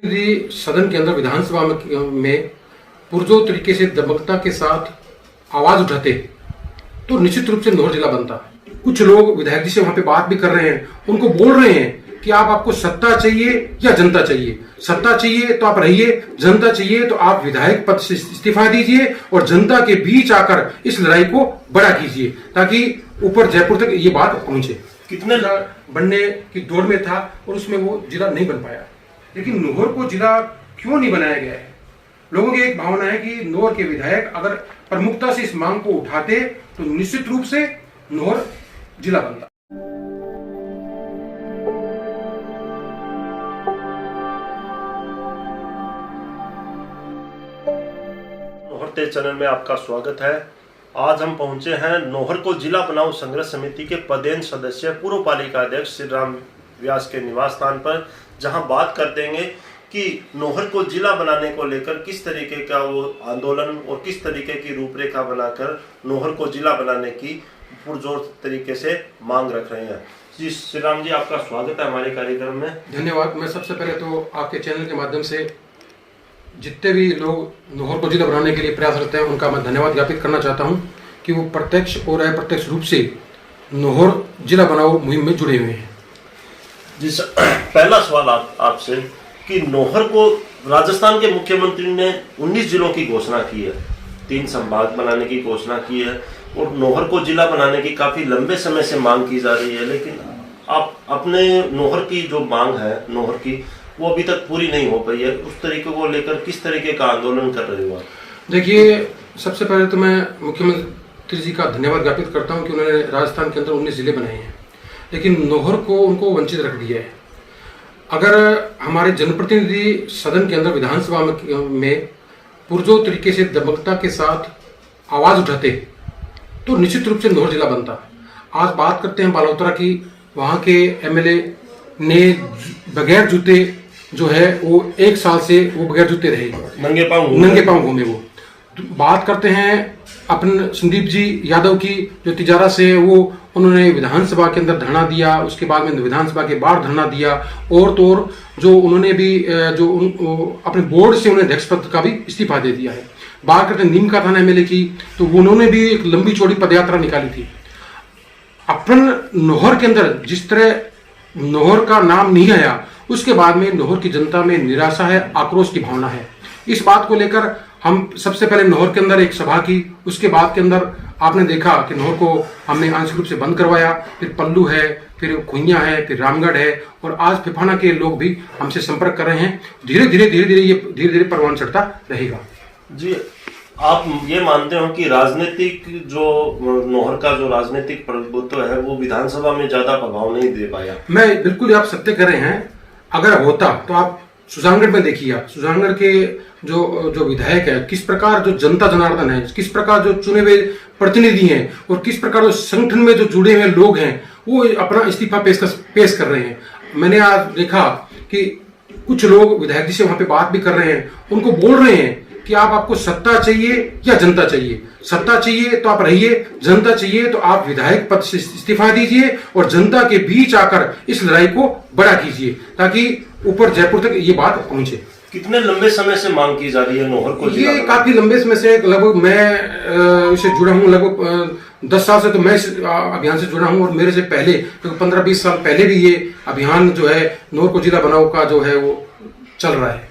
यदि सदन के अंदर विधानसभा में पुरजोर तरीके से दबंगता के साथ आवाज उठाते तो निश्चित रूप से नौहर जिला बनता। कुछ लोग विधायक जी से वहां पे बात भी कर रहे हैं, उनको बोल रहे हैं कि आपको सत्ता चाहिए या जनता चाहिए। सत्ता चाहिए तो आप रहिए, जनता चाहिए तो आप विधायक पद से इस्तीफा दीजिए और जनता के बीच आकर इस लड़ाई को बड़ा कीजिए ताकि ऊपर जयपुर तक ये बात पहुंचे। कितने बनने की दौड़ में था और उसमें वो जिला नहीं बन पाया, लेकिन नौहर को जिला क्यों नहीं बनाया गया है? लोगों की एक भावना है कि नौहर के विधायक अगर प्रमुखता से इस मांग को उठाते तो निश्चित रूप से नौहर जिला बनता। नौहर तेज चैनल में आपका स्वागत है। आज हम पहुंचे हैं नौहर को जिला बनाओ संघर्ष समिति के पदेन सदस्य पूर्व पालिका अध्यक्ष श्री राम व्यास के निवास स्थान पर, जहां बात कर देंगे कि नौहर को जिला बनाने को लेकर किस तरीके का वो आंदोलन और किस तरीके की रूपरेखा बनाकर नौहर को जिला बनाने की पुरजोर तरीके से मांग रख रहे हैं। जी श्री राम जी, आपका स्वागत है हमारे कार्यक्रम में। धन्यवाद। मैं सबसे पहले तो आपके चैनल के माध्यम से जितने भी लोग नौहर को जिला बनाने के लिए प्रयासरत हैं उनका मैं धन्यवाद ज्ञापित करना चाहता हूं कि वो प्रत्यक्ष और अप्रत्यक्ष रूप से नौहर जिला बनाओ मुहिम में जुड़े हुए हैं। जी पहला सवाल आपसे कि नौहर को राजस्थान के मुख्यमंत्री ने 19 जिलों की घोषणा की है, 3 संभाग बनाने की घोषणा की है और नौहर को जिला बनाने की काफी लंबे समय से मांग की जा रही है, लेकिन आप अपने नौहर की जो मांग है नौहर की वो अभी तक पूरी नहीं हो पाई है। उस तरीके को लेकर किस तरीके का आंदोलन कर रहे हो आप? देखिए, सबसे पहले तो मैं मुख्यमंत्री जी का धन्यवाद ज्ञापित करता हूं कि उन्होंने राजस्थान के अंदर 19 जिले बनाए हैं, लेकिन नौहर को उनको वंचित रख दिया है। अगर हमारे जनप्रतिनिधि सदन के अंदर विधानसभा में पुरजोर तरीके से दबंगता के साथ आवाज उठाते तो निश्चित रूप से नौहर जिला बनता। आज बात करते हैं बालोतरा की, वहां के एमएलए ने बगैर जूते जो है वो 1 साल से वो बगैर जूते रहे, नंगे पांव घूमे। वो बात करते हैं अपन संदीप जी यादव की, जो तिजारा से वो उन्होंने विधानसभा के अंदर धरना दिया, उसके बाद में विधानसभा के बाहर धरना दिया और तो और जो उन्होंने भी जो अपने बोर्ड से उन्हें अध्यक्ष पद का भी इस्तीफा दे दिया है। बात करते हैं नीम का थाना एमएलए की, तो उन्होंने भी एक लंबी चौड़ी पदयात्रा निकाली थी। अपन नौहर के अंदर जिस तरह नौहर का नाम नहीं आया, उसके बाद में नौहर की जनता में निराशा है, आक्रोश की भावना है। इस बात को लेकर हम सबसे पहले नौहर के अंदर एक सभा की, उसके बाद के अंदर आपने देखा कि नौहर को हमने आंशिक रूप से बंद करवाया, फिर पल्लू है, फिर खुइया है, फिर रामगढ़ है और आज फिफाना के लोग भी हमसे संपर्क कर रहे हैं। धीरे धीरे परवान चढ़ता रहेगा। जी, आप ये मानते हो कि राजनीतिक जो नौहर का जो राजनीतिक प्रभुत्व है वो विधानसभा में ज्यादा प्रभाव नहीं दे पाया? मैं बिल्कुल आप सत्य कर रहे हैं। अगर होता तो आप सुजानगढ़ में देखिए, आप सुजानगढ़ के जो विधायक है, किस प्रकार जो जनता जनार्दन है, किस प्रकार जो चुने हुए प्रतिनिधि हैं और किस प्रकार जो संगठन में जो जुड़े हुए लोग हैं वो अपना इस्तीफा पेश कर रहे हैं। मैंने आज देखा कि कुछ लोग विधायक जी से वहां पे बात भी कर रहे हैं, उनको बोल रहे हैं कि आपको सत्ता चाहिए या जनता चाहिए। सत्ता चाहिए तो आप रहिए, जनता चाहिए तो आप विधायक पद से इस्तीफा दीजिए और जनता के बीच आकर इस लड़ाई को बड़ा कीजिए ताकि ऊपर जयपुर तक ये बात पहुंचे। कितने लंबे समय से मांग की जा रही है नौहर को? ये काफी लंबे समय से, लगभग मैं इससे जुड़ा हूँ, लगभग 10 साल से तो मैं इस अभियान से जुड़ा हूँ और मेरे से पहले 15-20 साल पहले भी ये अभियान जो है नौहर को जिला बनाओ का जो है वो चल रहा है।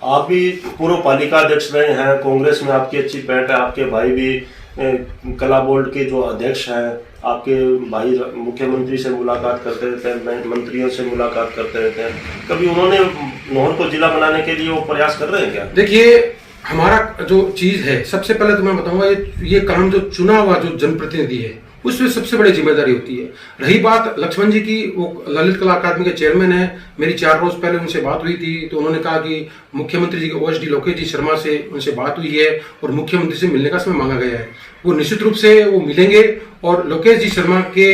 आप भी पूर्व पालिका अध्यक्ष रहे हैं, कांग्रेस में आपकी अच्छी पैठ है, आपके भाई भी कला बोर्ड के जो अध्यक्ष हैं, आपके भाई मुख्यमंत्री से मुलाकात करते रहते हैं, मंत्रियों से मुलाकात करते रहते हैं। कभी उन्होंने नौहर को जिला बनाने के लिए वो प्रयास कर रहे हैं क्या? देखिए, हमारा जो चीज है, सबसे पहले तो मैं बताऊंगा ये काम जो चुना हुआ जो जनप्रतिनिधि है उसमें सबसे बड़ी जिम्मेदारी होती है। रही बात लक्ष्मण जी की, वो ललित कला अकादमी के चेयरमैन है। मेरी 4 रोज पहले उनसे बात हुई थी तो उन्होंने कहा कि मुख्यमंत्री जी के ओएसडी लोकेश जी शर्मा से उनसे बात हुई है और मुख्यमंत्री से मिलने का समय मांगा गया है। वो निश्चित रूप से वो मिलेंगे और लोकेश जी शर्मा के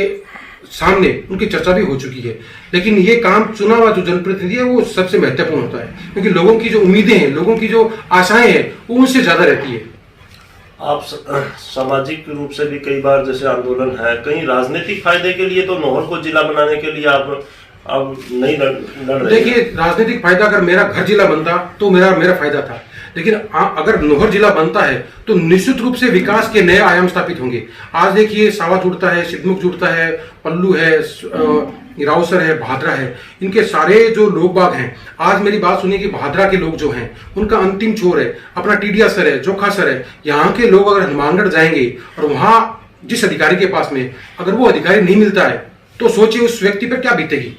सामने उनकी चर्चा भी हो चुकी है। लेकिन ये काम चुना हुआ जो जनप्रतिनिधि है वो सबसे महत्वपूर्ण होता है, क्योंकि लोगों की जो उम्मीदें हैं, लोगों की जो आशाएं हैं वो उनसे ज्यादा रहती है। आप सामाजिक रूप से भी कई बार जैसे आंदोलन है, कहीं राजनीतिक फायदे के लिए तो नौहर को जिला बनाने के लिए आप अब नहीं लड़ रहे? देखिए, राजनीतिक फायदा अगर मेरा घर जिला बनता तो मेरा फायदा था, लेकिन अगर नौहर जिला बनता है तो निश्चित रूप से विकास के नए आयाम स्थापित होंगे। आज देखिए, सावा जुड़ता है, सिद्धमुख जुड़ता है, पल्लू है, राउसर है, भादरा है, इनके सारे जो लोग बाग हैं। आज मेरी बात सुनिए कि भादरा के लोग जो हैं उनका अंतिम छोर है अपना टीडिया सर है, जोखा सर है। यहाँ के लोग अगर हनुमानगढ़ जाएंगे और वहां जिस अधिकारी के पास में अगर वो अधिकारी नहीं मिलता है तो सोचिए उस व्यक्ति पर क्या बीतेगी।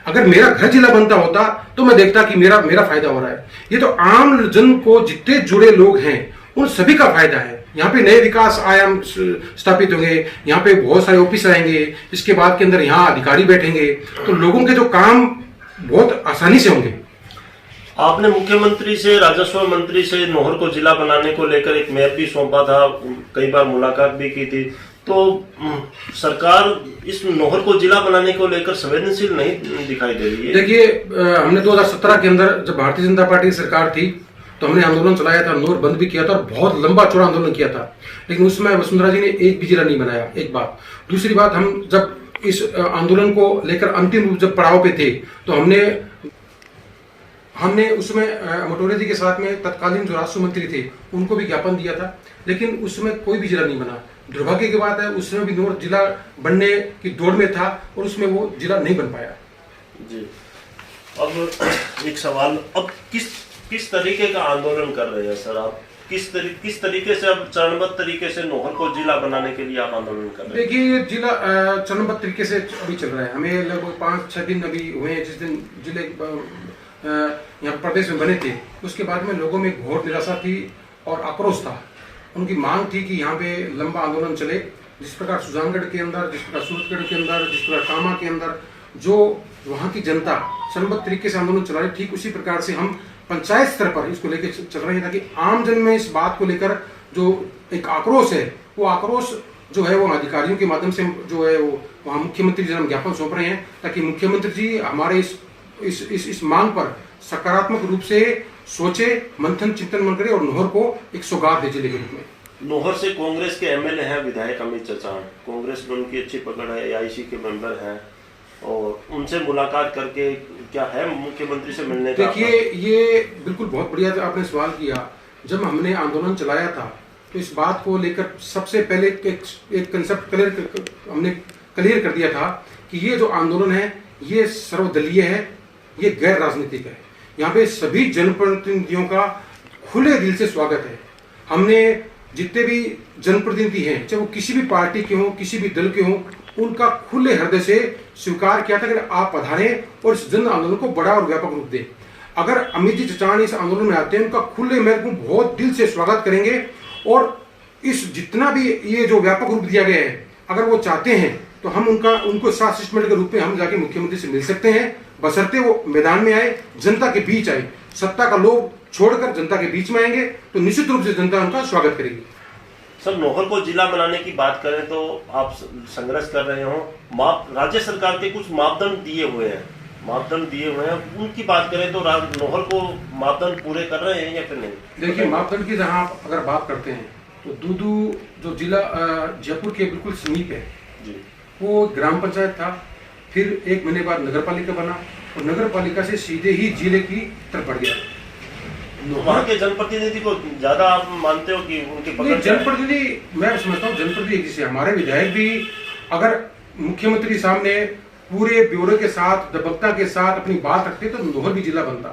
अगर मेरा घर जिला बनता होता तो मैं देखता कि मेरा फायदा हो रहा है। ये तो आम जन को जितने जुड़े लोग हैं उन सभी का फायदा है। यहाँ पे नए विकास आयाम स्थापित होंगे, यहाँ पे बहुत सारे ऑफिस आएंगे, इसके बाद के अंदर यहाँ अधिकारी बैठेंगे, तो लोगों के जो काम बहुत आसानी से होंगे। आपने मुख्यमंत्री से, राजस्व मंत्री से नौहर को जिला बनाने को लेकर एक मैप भी सौंपा था, कई बार मुलाकात भी की थी, तो सरकार इस नौहर को जिला बनाने को लेकर संवेदनशील नहीं दिखाई दे रही है। देखिए, हमने 2017 के अंदर जब भारतीय जनता पार्टी की सरकार थी तो हमने आंदोलन चलाया था, नौहर बंद भी किया था और बहुत लंबा चौड़ा आंदोलन किया था, लेकिन उसमें वसुंधरा जी ने एक भी जिला नहीं बनाया। एक बात। दूसरी बात, हम जब इस आंदोलन को लेकर अंतिम रूप जब पड़ाव पे थे तो हमने उसमें मटोरे जी के साथ में तत्कालीन जो राजस्व मंत्री थे उनको भी ज्ञापन दिया था, लेकिन उसमें कोई भी जिला नहीं बना। दुर्भाग्य की बात है, उसमें भी नौहर जिला बनने की दौड़ में था और उसमें वो जिला नहीं बन पाया। जी, अब एक सवाल, अब किस तरीके का आंदोलन कर रहे हैं सर आप? किस तरीके से अब चरणबद्ध तरीके से नौहर को जिला बनाने के लिए आप आंदोलन कर रहे हैं? देखिए, जिला चरणबद्ध तरीके से अभी चल रहा है। हमें लगभग 5-6 दिन अभी हुए हैं जिस दिन जिले यहाँ प्रदेश में बने थे। उसके बाद में लोगों में घोर निराशा थी और आक्रोश था। उनकी मांग थी कि यहाँ पे लंबा आंदोलन चले, जिस प्रकार सुजानगढ़ के अंदर, जिस प्रकार सूरतगढ़ के अंदर, जिस प्रकार कामा के अंदर जो वहाँ की जनता चरणबद्ध तरीके से आंदोलन चला रही, ठीक उसी प्रकार से हम पंचायत स्तर पर इसको लेकर चल रहे हैं, ताकि आम जन में इस बात को लेकर जो एक आक्रोश है, वो आक्रोश जो है वो अधिकारियों के माध्यम से जो है वो वहाँ मुख्यमंत्री जी हम ज्ञापन सौंप रहे हैं, ताकि मुख्यमंत्री जी हमारे इस मांग पर सकारात्मक रूप से सोचे, मंथन चिंतन मन करे और नौहर को एक सौगात दे जिले के रूप में। नौहर से कांग्रेस के एमएलए हैं विधायक अमित चचान, कांग्रेस में उनकी अच्छी पकड़ है, एआईसी के मेंबर हैं, और उनसे मुलाकात करके क्या है मुख्यमंत्री से मिलने का? देखिए, ये बिल्कुल बहुत बढ़िया आपने सवाल किया। जब हमने आंदोलन चलाया था तो इस बात को लेकर सबसे पहले एक कंसेप्ट हमने क्लियर कर दिया था कि ये जो आंदोलन है ये सर्वदलीय है, ये गैर राजनीतिक है। यहाँ पे सभी जनप्रतिनिधियों का खुले दिल से स्वागत है। हमने जितने भी जनप्रतिनिधि हैं, चाहे वो किसी भी पार्टी के हों, किसी भी दल के हों, उनका खुले हृदय से स्वीकार किया था कि आप पधारें और इस जन आंदोलन को बड़ा और व्यापक रूप दें। अगर अमित जी चचान इस आंदोलन में आते हैं, उनका खुले में बहुत दिल से स्वागत करेंगे और इस जितना भी ये जो व्यापक रूप दिया गया है, अगर वो चाहते हैं तो हम उनको 7 शिष्टमंडल के रूप में हम जाके मुख्यमंत्री से मिल सकते हैं, बशर्ते वो मैदान में आए, जनता के बीच आए। सत्ता का लोभ छोड़कर जनता के बीच में आएंगे तो निश्चित रूप से जनता उनका स्वागत करेगी। सर, नौहर को जिला बनाने की बात करें तो आप संघर्ष कर रहे हो, राज्य सरकार के कुछ मापदंड दिए हुए हैं, उनकी बात करें तो नौहर को मापदंड पूरे कर रहे हैं या फिर नहीं? देखिए, मापदंड की जहां आप अगर बात करते हैं तो दूदू जो जिला जयपुर के बिल्कुल समीप है जी, वो ग्राम पंचायत था, फिर 1 महीने बाद नगर पालिका बना और नगर पालिका से सीधे ही जिले की तरफ बढ़ गया। तो वहाँ के जनप्रतिनिधि को ज्यादा आप मानते हो कि उनके पकड़? जनप्रतिनिधि, मैं समझता हूँ जनप्रतिनिधि जैसे हमारे विधायक भी अगर मुख्यमंत्री सामने पूरे ब्यूरो के साथ, दबकता के साथ अपनी बात रखते तो नौहर भी जिला बनता।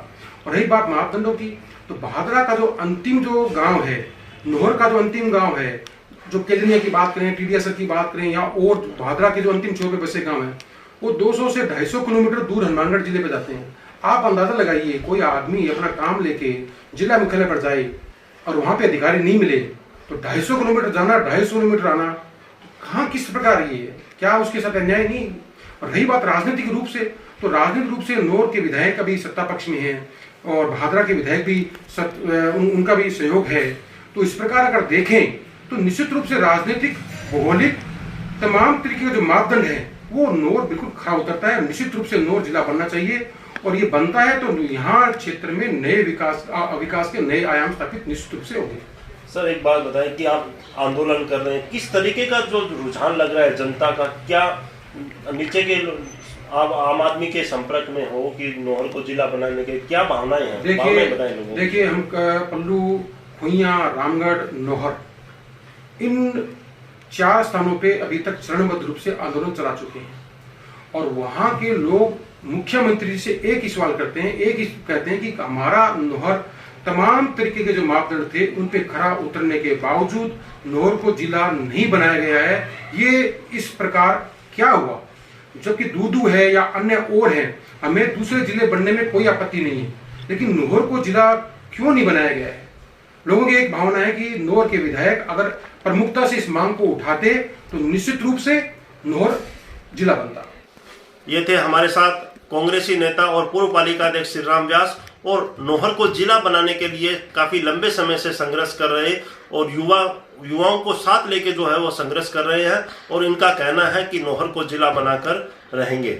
और रही बात मापदंडों की, तो भादरा का जो अंतिम जो गांव है, नौहर का जो अंतिम गांव है, जो केलनिया की बात करें, टीडीएसर की बात करें, या और भादरा के जो अंतिम छोर पे बसे गांव है, वो 200 से 250 किलोमीटर दूर हनुमानगढ़ जिले पे जाते हैं। आप अंदाजा लगाइए, कोई आदमी अपना काम लेके जिला मुख्यालय पर जाए और वहां पे अधिकारी नहीं मिले तो 250 किलोमीटर जाना, 250 किलोमीटर आना, कहाँ किस प्रकार ये है? क्या उसके साथ अन्याय नहीं? और रही बात राजनीतिक रूप से, तो राजनीतिक रूप से नौहर के विधायक अभी सत्ता पक्ष में है और भादरा के विधायक भी उनका भी सहयोग है। तो इस प्रकार अगर देखें तो निश्चित रूप से राजनीतिक, भौगोलिक, तमाम तरीके के जो मापदंड है वो नौहर बिल्कुल खरा उतरता है। निश्चित रूप से नौहर जिला बनना चाहिए और ये बनता है तो यहाँ क्षेत्र में नए विकास के नए आयाम स्थापित निश्चित रूप से होंगे। सर, एक बात बताएं कि आप आंदोलन कर रहे हैं, किस तरीके का जो रुझान लग रहा है जनता का? क्या नीचे के आप आम आदमी के संपर्क में हो कि नौहर को जिला बनाने के क्या भावनाएं हैं? भावनाएं बताएं लोगों को। देखिए हम पल्लू, खुइया, रामगढ़, नौहर, इन 4 स्थानों पे अभी तक चरणबद्ध रूप से आंदोलन चला चुके हैं और वहां के लोग मुख्यमंत्री से एक ही सवाल करते हैं, एक ही कहते हैं कि हमारा नौहर तमाम तरीके के जो मापदंड थे उन पे खरा उतरने के बावजूद नौहर को जिला नहीं बनाया गया है। ये इस प्रकार क्या हुआ? जबकि दूदू है या अन्य और है, हमें दूसरे जिले बनने में कोई आपत्ति नहीं है, लेकिन नौहर को जिला क्यों नहीं बनाया गया है? लोगों की एक भावना है कि नौहर के विधायक अगर प्रमुखता से इस मांग को उठाते तो निश्चित रूप से नौहर जिला बनता। ये थे हमारे साथ कांग्रेसी नेता और पूर्व पालिका अध्यक्ष श्री राम व्यास, और नौहर को जिला बनाने के लिए काफी लंबे समय से संघर्ष कर रहे और युवाओं को साथ लेके जो है वो संघर्ष कर रहे हैं, और इनका कहना है कि नौहर को जिला बनाकर रहेंगे।